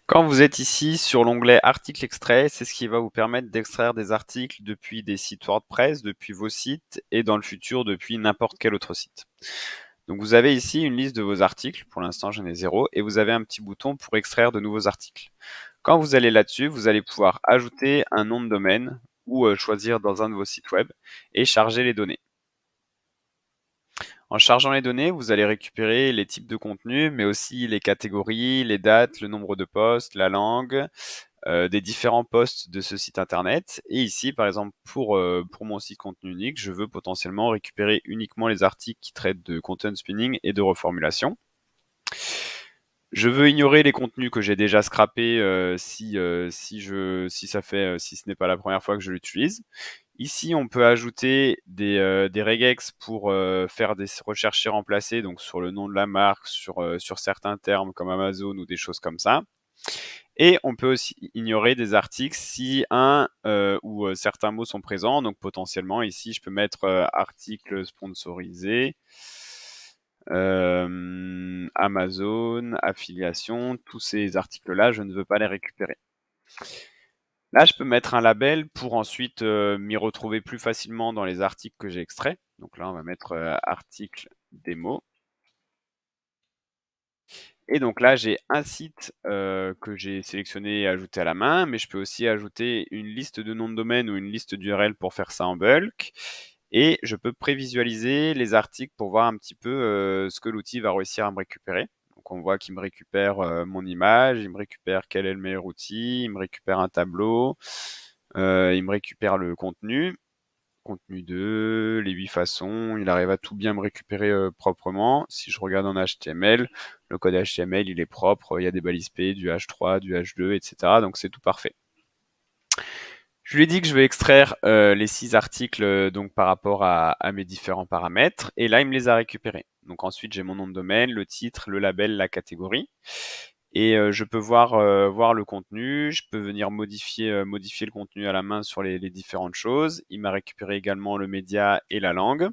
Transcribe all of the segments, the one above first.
Quand vous êtes ici sur l'onglet Articles extraits, c'est ce qui va vous permettre d'extraire des articles depuis des sites WordPress, depuis vos sites et dans le futur depuis n'importe quel autre site. Donc vous avez ici une liste de vos articles, pour l'instant j'en ai 0, et vous avez un petit bouton pour extraire de nouveaux articles. Quand vous allez là-dessus, vous allez pouvoir ajouter un nom de domaine ou choisir dans un de vos sites web et charger les données. En chargeant les données, vous allez récupérer les types de contenus, mais aussi les catégories, les dates, le nombre de posts, la langue, des différents posts de ce site internet. Et ici, par exemple, pour mon site contenu unique, je veux potentiellement récupérer uniquement les articles qui traitent de content spinning et de reformulation. Je veux ignorer les contenus que j'ai déjà scrappés si ce n'est pas la première fois que je l'utilise. Ici, on peut ajouter des regex pour faire des recherches et remplacer, donc sur le nom de la marque, sur certains termes comme Amazon ou des choses comme ça. Et on peut aussi ignorer des articles si certains mots sont présents. Donc potentiellement ici, je peux mettre article sponsorisé, Amazon, affiliation. Tous ces articles-là, je ne veux pas les récupérer. Là, je peux mettre un label pour ensuite m'y retrouver plus facilement dans les articles que j'ai extraits. Donc là, on va mettre article démo. Et donc là, j'ai un site que j'ai sélectionné et ajouté à la main, mais je peux aussi ajouter une liste de noms de domaine ou une liste d'URL pour faire ça en bulk. Et je peux prévisualiser les articles pour voir un petit peu ce que l'outil va réussir à me récupérer. Donc on voit qu'il me récupère mon image, il me récupère quel est le meilleur outil, il me récupère un tableau, il me récupère le contenu 2, les 8 façons, il arrive à tout bien me récupérer proprement. Si je regarde en HTML, le code HTML il est propre, il y a des balises P, du H3, du H2, etc. Donc c'est tout parfait. Je lui ai dit que je vais extraire les 6 articles donc par rapport à mes différents paramètres, et là il me les a récupérés. Donc ensuite j'ai mon nom de domaine, le titre, le label, la catégorie. Et je peux voir le contenu, je peux venir modifier le contenu à la main sur les différentes choses. Il m'a récupéré également le média et la langue.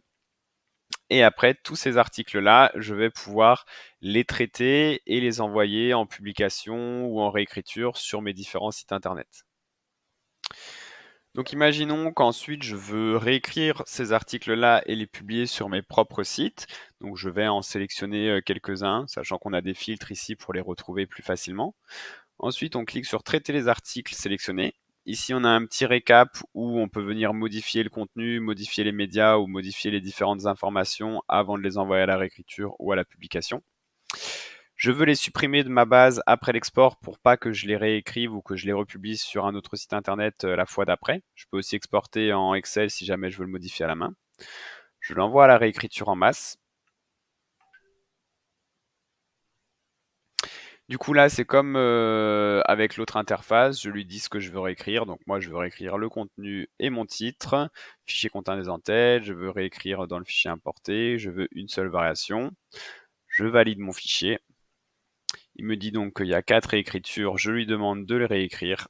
Et après, tous ces articles-là, je vais pouvoir les traiter et les envoyer en publication ou en réécriture sur mes différents sites internet. Donc imaginons qu'ensuite je veux réécrire ces articles-là et les publier sur mes propres sites. Donc je vais en sélectionner quelques-uns, sachant qu'on a des filtres ici pour les retrouver plus facilement. Ensuite, on clique sur traiter les articles sélectionnés. Ici, on a un petit récap où on peut venir modifier le contenu, modifier les médias ou modifier les différentes informations avant de les envoyer à la réécriture ou à la publication. Je veux les supprimer de ma base après l'export pour pas que je les réécrive ou que je les republie sur un autre site internet la fois d'après. Je peux aussi exporter en Excel si jamais je veux le modifier à la main. Je l'envoie à la réécriture en masse. Du coup là, c'est comme avec l'autre interface, je lui dis ce que je veux réécrire. Donc moi, je veux réécrire le contenu et mon titre. Fichier contient des en-têtes, je veux réécrire dans le fichier importé, je veux une seule variation. Je valide mon fichier. Il me dit donc qu'il y a 4 réécritures, je lui demande de les réécrire.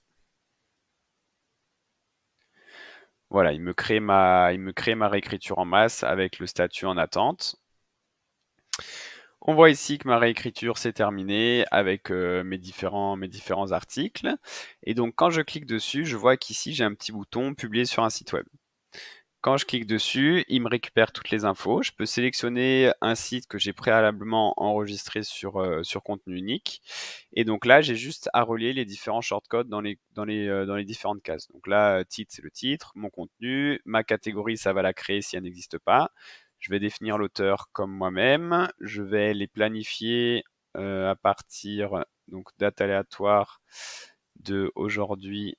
Voilà, il me crée ma réécriture en masse avec le statut en attente. On voit ici que ma réécriture s'est terminée avec mes différents articles. Et donc quand je clique dessus, je vois qu'ici j'ai un petit bouton publier sur un site web. Quand je clique dessus, il me récupère toutes les infos. Je peux sélectionner un site que j'ai préalablement enregistré sur contenu unique. Et donc là, j'ai juste à relier les différents shortcodes dans les différentes cases. Donc là, titre, c'est le titre, mon contenu, ma catégorie, ça va la créer si elle n'existe pas. Je vais définir l'auteur comme moi-même. Je vais les planifier à partir donc date aléatoire de aujourd'hui.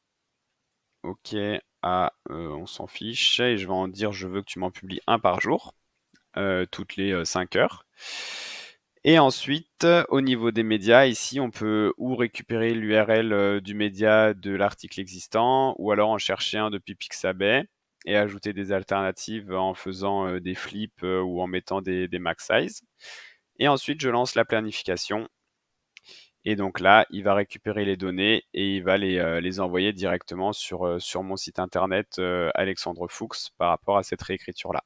OK, on s'en fiche, et je vais en dire: «Je veux que tu m'en publies un par jour, toutes les 5 heures». Et ensuite, au niveau des médias, ici, on peut ou récupérer l'URL du média de l'article existant, ou alors en chercher un depuis Pixabay et ajouter des alternatives en faisant des flips ou en mettant des max size. Et ensuite, je lance la planification. Et donc là, il va récupérer les données et il va les envoyer directement sur mon site internet Alexandre Fuchs par rapport à cette réécriture-là.